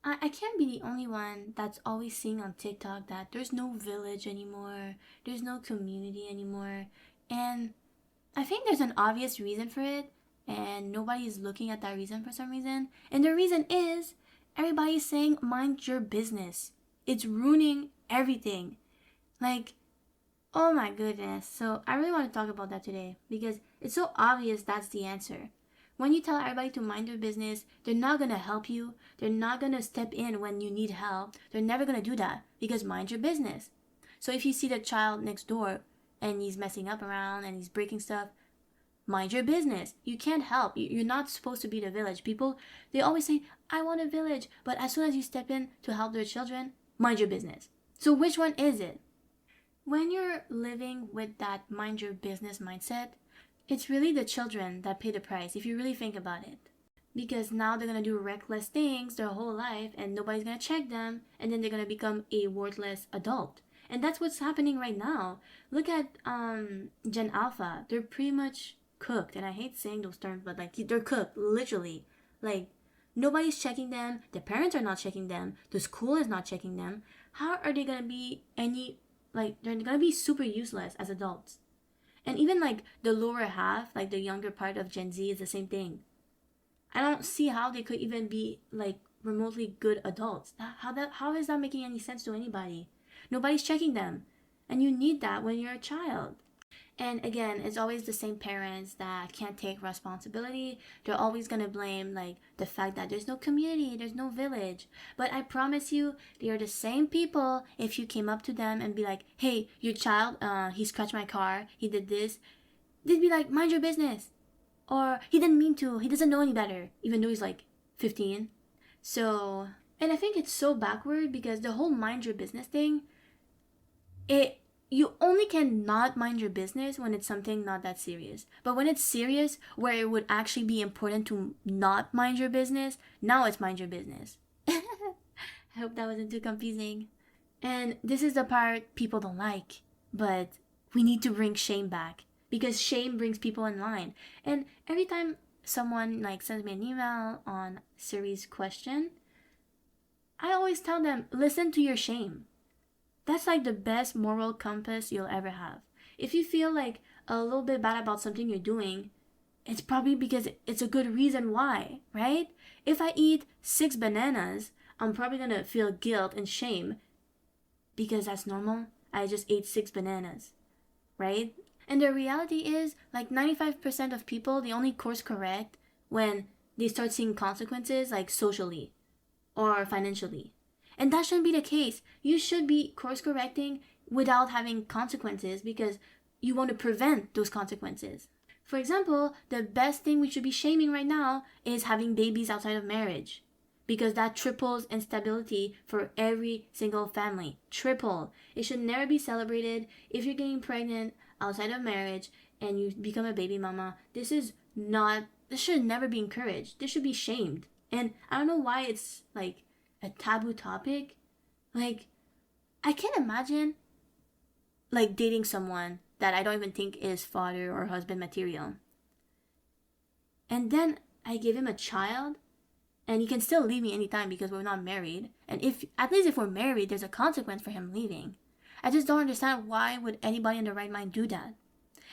I can't be the only one that's always seeing on TikTok that there's no village anymore, there's no community anymore. And I think there's an obvious reason for it, and nobody's looking at that reason for some reason. And the reason is everybody's saying, mind your business. It's ruining everything. Like, oh my goodness. So I really want to talk about that today because it's so obvious that's the answer. When you tell everybody to mind their business, they're not going to help you. They're not going to step in when you need help. They're never going to do that because mind your business. So if you see the child next door and he's messing up around and he's breaking stuff, mind your business. You can't help. You're not supposed to be the village. People, they always say, I want a village. But as soon as you step in to help their children, mind your business. So which one is it? When you're living with that mind your business mindset, it's really the children that pay the price if you really think about it. Because now they're going to do reckless things their whole life and nobody's going to check them, and then they're going to become a worthless adult. And that's what's happening right now. Look at Gen Alpha. They're pretty much cooked. And I hate saying those terms, but like they're cooked, literally. Like nobody's checking them. Their parents are not checking them. The school is not checking them. How are they going to be they're going to be super useless as adults. And even like the lower half, like the younger part of Gen Z is the same thing. I don't see how they could even be like remotely good adults. How is that making any sense to anybody? Nobody's checking them. And you need that when you're a child. And again, it's always the same parents that can't take responsibility. They're always going to blame like the fact that there's no community, there's no village. But I promise you, they are the same people. If you came up to them and be like, hey, your child, he scratched my car, he did this, they'd be like, mind your business. Or he didn't mean to, he doesn't know any better, even though he's like 15. So, and I think it's so backward because the whole mind your business thing, you only can not mind your business when it's something not that serious. But when it's serious, where it would actually be important to not mind your business, now it's mind your business. I hope that wasn't too confusing. And this is the part people don't like, but we need to bring shame back because shame brings people in line. And every time someone like sends me an email on Siri's question, I always tell them, listen to your shame. That's like the best moral compass you'll ever have. If you feel like a little bit bad about something you're doing, it's probably because it's a good reason why, right? If I eat 6 bananas, I'm probably gonna feel guilt and shame because that's normal. I just ate 6 bananas, right? And the reality is, like 95% of people, they only course correct when they start seeing consequences, like socially or financially. And that shouldn't be the case. You should be course correcting without having consequences because you want to prevent those consequences. For example, the best thing we should be shaming right now is having babies outside of marriage because that triples instability for every single family. Triple. It should never be celebrated. If you're getting pregnant outside of marriage and you become a baby mama, this should never be encouraged. This should be shamed. And I don't know why it's like a taboo topic. Like, I can't imagine like dating someone that I don't even think is father or husband material. And then I give him a child and he can still leave me anytime because we're not married. And if at least if we're married, there's a consequence for him leaving. I just don't understand why would anybody in their right mind do that.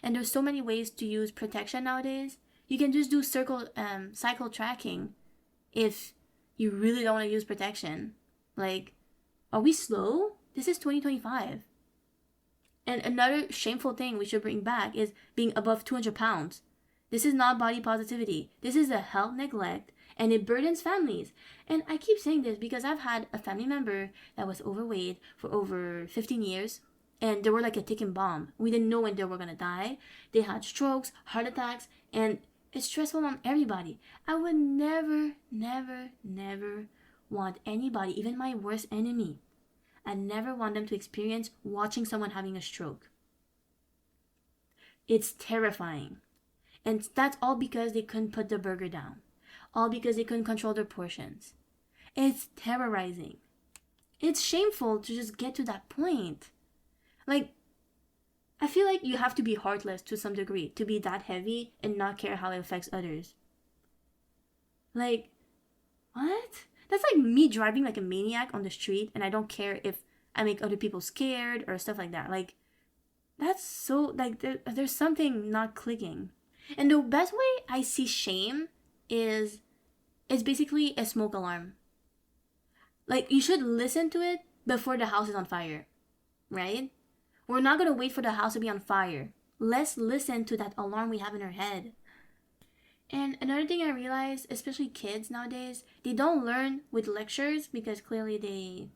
And there's so many ways to use protection nowadays. You can just do cycle tracking if you really don't want to use protection. Like, are we slow? This is 2025. And another shameful thing we should bring back is being above 200 pounds. This is not body positivity. This is a health neglect and it burdens families. And I keep saying this because I've had a family member that was overweight for over 15 years and they were like a ticking bomb. We didn't know when they were going to die. They had strokes, heart attacks, and it's stressful on everybody. I would never, never, never want anybody, even my worst enemy, I never want them to experience watching someone having a stroke. It's terrifying. And that's all because they couldn't put the burger down. All because they couldn't control their portions. It's terrorizing. It's shameful to just get to that point. Like, I feel like you have to be heartless to some degree to be that heavy and not care how it affects others. Like, what? That's like me driving like a maniac on the street, and I don't care if I make other people scared or stuff like that. Like, that's so, like, there's something not clicking. And the best way I see shame is it's basically a smoke alarm. Like, you should listen to it before the house is on fire, right? We're not gonna wait for the house to be on fire. Let's listen to that alarm we have in our head. And another thing I realized, especially kids nowadays, they don't learn with lectures because clearly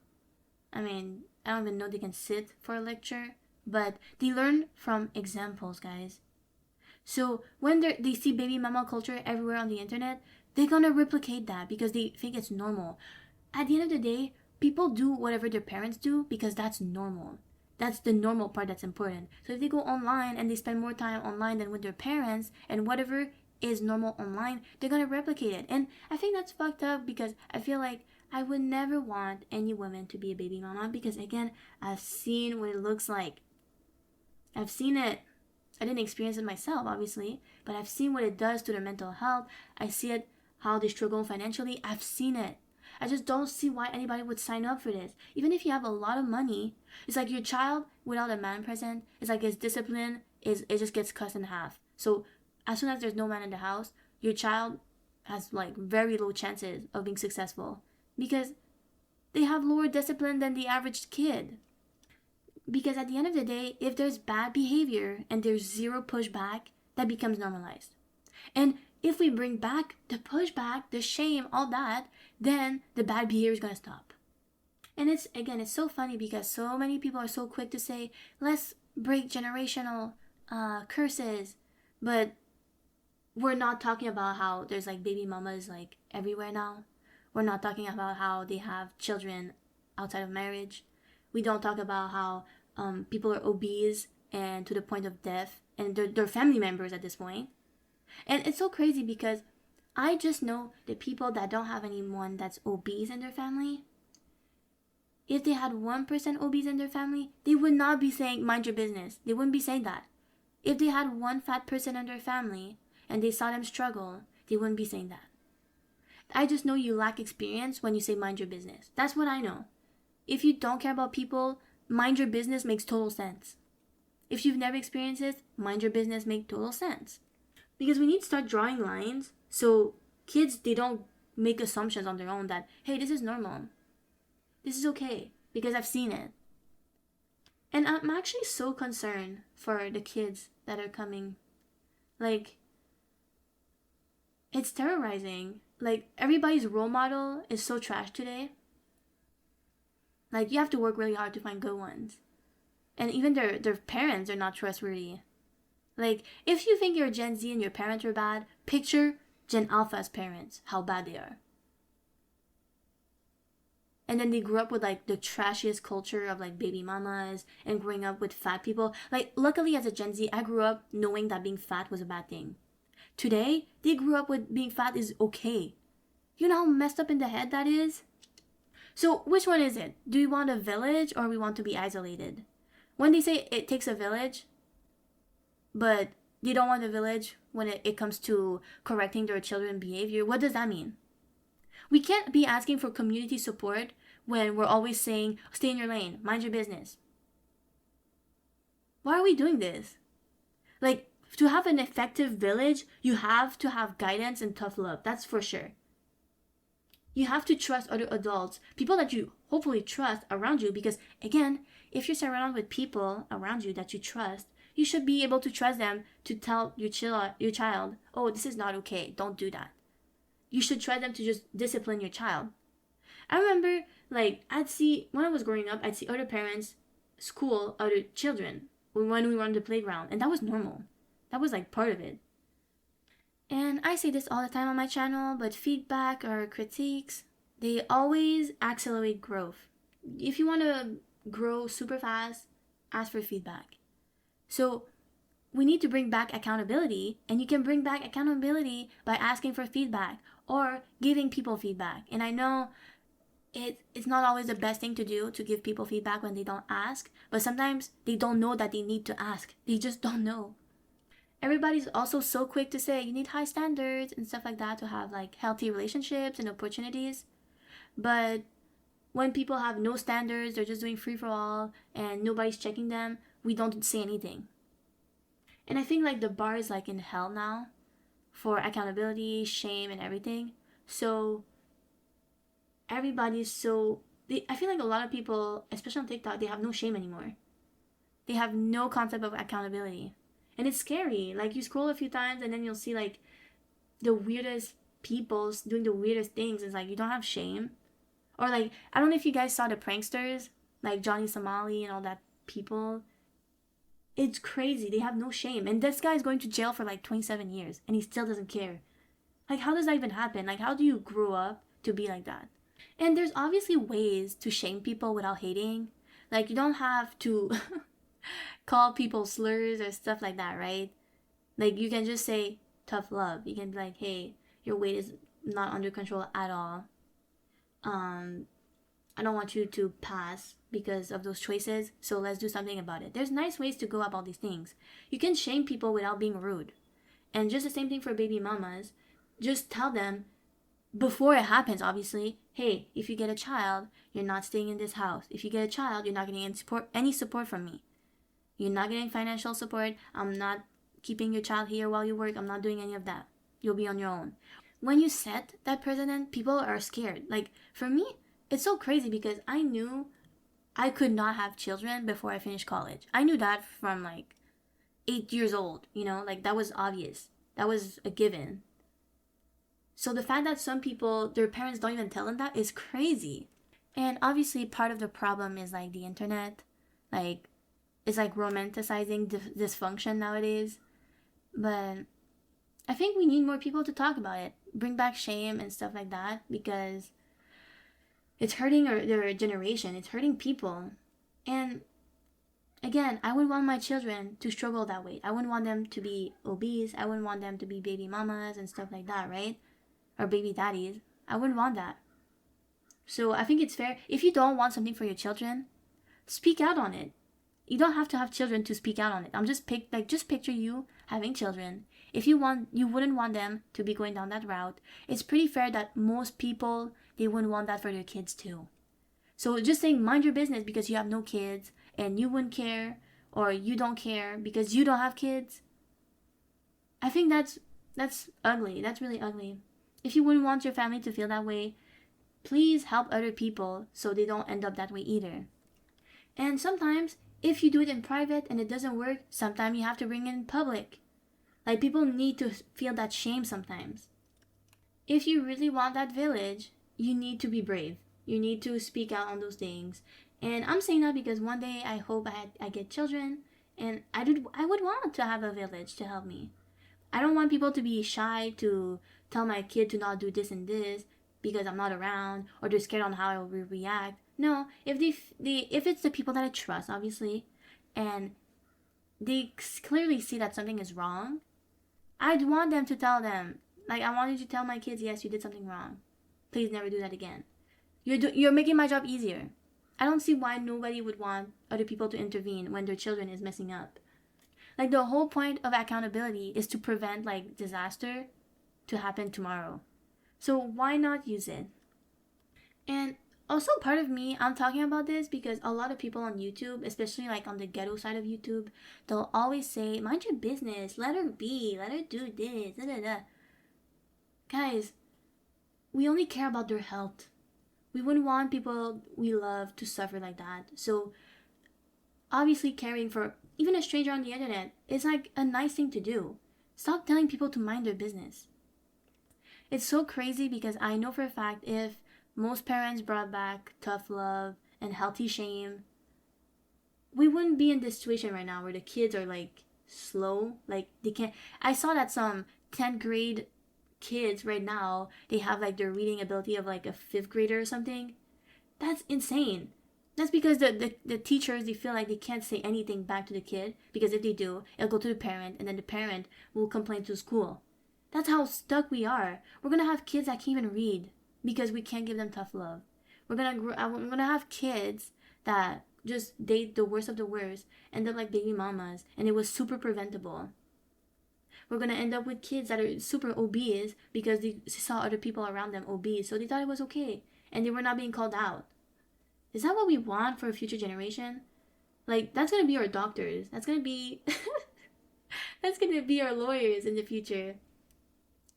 I don't even know they can sit for a lecture, but they learn from examples, guys. So when they see baby mama culture everywhere on the internet, they're gonna replicate that because they think it's normal. At the end of the day, people do whatever their parents do because that's normal. That's the normal part that's important. So if they go online and they spend more time online than with their parents, and whatever is normal online, they're gonna replicate it. And I think that's fucked up because I feel like I would never want any woman to be a baby mama because, again, I've seen what it looks like. I've seen it. I didn't experience it myself, obviously, but I've seen what it does to their mental health. I see it, how they struggle financially. I've seen it. I just don't see why anybody would sign up for this. Even if you have a lot of money, it's like your child without a man present, it's like his discipline it just gets cut in half. So as soon as there's no man in the house, your child has like very low chances of being successful because they have lower discipline than the average kid. Because at the end of the day, if there's bad behavior and there's zero pushback, that becomes normalized. And if we bring back the pushback, the shame, all that, then the bad behavior is going to stop. And it's so funny because so many people are so quick to say, let's break generational curses. But we're not talking about how there's like baby mamas like everywhere now. We're not talking about how they have children outside of marriage. We don't talk about how people are obese and to the point of death, and they're family members at this point. And it's so crazy because I just know the people that don't have anyone that's obese in their family. If they had 1% obese in their family, they would not be saying, mind your business. They wouldn't be saying that. If they had one fat person in their family and they saw them struggle, they wouldn't be saying that. I just know you lack experience when you say mind your business. That's what I know. If you don't care about people, mind your business makes total sense. If you've never experienced it, mind your business makes total sense. Because we need to start drawing lines so kids, they don't make assumptions on their own that, hey, this is normal. This is okay because I've seen it. And I'm actually so concerned for the kids that are coming. Like, it's terrorizing. Like, everybody's role model is so trash today. Like, you have to work really hard to find good ones. And even their parents are not trustworthy. Like, if you think you're Gen Z and your parents are bad, picture Gen Alpha's parents, how bad they are. And then they grew up with like the trashiest culture of like baby mamas and growing up with fat people. Like, luckily as a Gen Z, I grew up knowing that being fat was a bad thing. Today, they grew up with being fat is okay. You know how messed up in the head that is? So which one is it? Do we want a village or we want to be isolated? When they say it takes a village, but they don't want a village when it comes to correcting their children's behavior, what does that mean? We can't be asking for community support when we're always saying, stay in your lane, mind your business. Why are we doing this? Like, to have an effective village, you have to have guidance and tough love. That's for sure. You have to trust other adults, people that you hopefully trust around you, because again, if you're surrounded with people around you that you trust, you should be able to trust them to tell your child, oh, this is not okay, don't do that. You should trust them to just discipline your child. I remember, like, when I was growing up, I'd see other parents school other children when we were on the playground, and that was normal. That was like part of it. And I say this all the time on my channel, but feedback or critiques, they always accelerate growth. If you want to grow super fast, ask for feedback. So we need to bring back accountability, and you can bring back accountability by asking for feedback or giving people feedback. And I know it's not always the best thing to do to give people feedback when they don't ask, but sometimes they don't know that they need to ask. They just don't know. Everybody's also so quick to say you need high standards and stuff like that to have like healthy relationships and opportunities. But when people have no standards, they're just doing free for all and nobody's checking them, we don't say anything. And I think like the bar is like in hell now for accountability, shame, and everything. So everybody's so I feel like a lot of people, especially on TikTok, they have no shame anymore. They have no concept of accountability. And it's scary. Like you scroll a few times and then you'll see like the weirdest people doing the weirdest things. It's like you don't have shame. Or like I don't know if you guys saw the pranksters, like Johnny Somali and all that people. It's crazy. They have no shame. And this guy's going to jail for like 27 years and he still doesn't care. Like how does that even happen? Like how do you grow up to be like that? And there's obviously ways to shame people without hating. Like you don't have to call people slurs or stuff like that, right? Like you can just say tough love. You can be like, hey, your weight is not under control at all. I don't want you to pass because of those choices, so let's do something about it. There's nice ways to go about these things. You can shame people without being rude. And just the same thing for baby mamas. Just tell them before it happens, obviously, hey, if you get a child, you're not staying in this house. If you get a child, you're not getting any support from me. You're not getting financial support. I'm not keeping your child here while you work. I'm not doing any of that. You'll be on your own. When you set that precedent, people are scared. Like, for me, it's so crazy because I knew I could not have children before I finished college. I knew that from like 8 years old, you know, like that was obvious. That was a given. So the fact that some people, their parents don't even tell them that is crazy. And obviously part of the problem is like the internet. Like, it's like romanticizing dysfunction nowadays. But I think we need more people to talk about it. Bring back shame and stuff like that because it's hurting their generation. It's hurting people. And again, I wouldn't want my children to struggle that way. I wouldn't want them to be obese. I wouldn't want them to be baby mamas and stuff like that, right? Or baby daddies. I wouldn't want that. So I think it's fair. If you don't want something for your children, speak out on it. You don't have to have children to speak out on it. Just picture you having children. If you wouldn't want them to be going down that route. It's pretty fair that most people, they wouldn't want that for their kids too. So just saying mind your business because you have no kids and you wouldn't care or you don't care because you don't have kids. I think that's ugly. That's really ugly. If you wouldn't want your family to feel that way, please help other people so they don't end up that way either. And sometimes, if you do it in private and it doesn't work, sometimes you have to bring it in public. Like, people need to feel that shame sometimes. If you really want that village, you need to be brave. You need to speak out on those things. And I'm saying that because one day I hope I get children and I would want to have a village to help me. I don't want people to be shy to tell my kid to not do this and this because I'm not around or they're scared on how I will react. No, if if it's the people that I trust, obviously, and they clearly see that something is wrong, I'd want them to tell them. Like, I wanted to tell my kids, yes, you did something wrong. Please never do that again. You're making my job easier. I don't see why nobody would want other people to intervene when their children is messing up. Like, the whole point of accountability is to prevent, like, disaster to happen tomorrow. So why not use it? And also part of me, I'm talking about this because a lot of people on YouTube, especially like on the ghetto side of YouTube, they'll always say, mind your business, let her be, let her do this, da da da. Guys, we only care about their health. We wouldn't want people we love to suffer like that. So obviously caring for even a stranger on the internet is like a nice thing to do. Stop telling people to mind their business. It's so crazy because I know for a fact if most parents brought back tough love and healthy shame, we wouldn't be in this situation right now where the kids are like slow. Like, they can't. I saw that some 10th grade kids right now, they have like their reading ability of like a 5th grader or something. That's insane. That's because the teachers, they feel like they can't say anything back to the kid because if they do, it'll go to the parent and then the parent will complain to the school. That's how stuck we are. We're gonna have kids that can't even read because we can't give them tough love. We're gonna have kids that just date the worst of the worst, end up like baby mamas, and it was super preventable. We're gonna end up with kids that are super obese because they saw other people around them obese, so they thought it was okay. and they were not being called out. Is that what we want for a future generation? Like, that's gonna be our doctors. That's gonna be that's gonna be our lawyers in the future.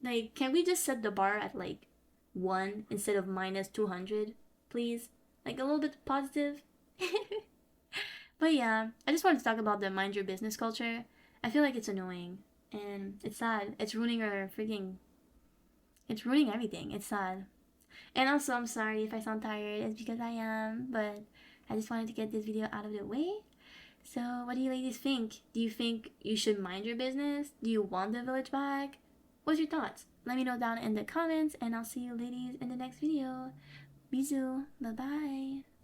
Like, can we just set the bar at like 1 instead of minus 200, please? Like a little bit positive. But yeah, I just wanted to talk about the mind your business culture. I feel like it's annoying and it's sad. It's ruining everything. It's sad. And also, I'm sorry if I sound tired. It's because I am, but I just wanted to get this video out of the way. So, what do you ladies think? Do you think you should mind your business? Do you want the village back? What's your thoughts? Let me know down in the comments, and I'll see you ladies in the next video. Bisous. Bye bye.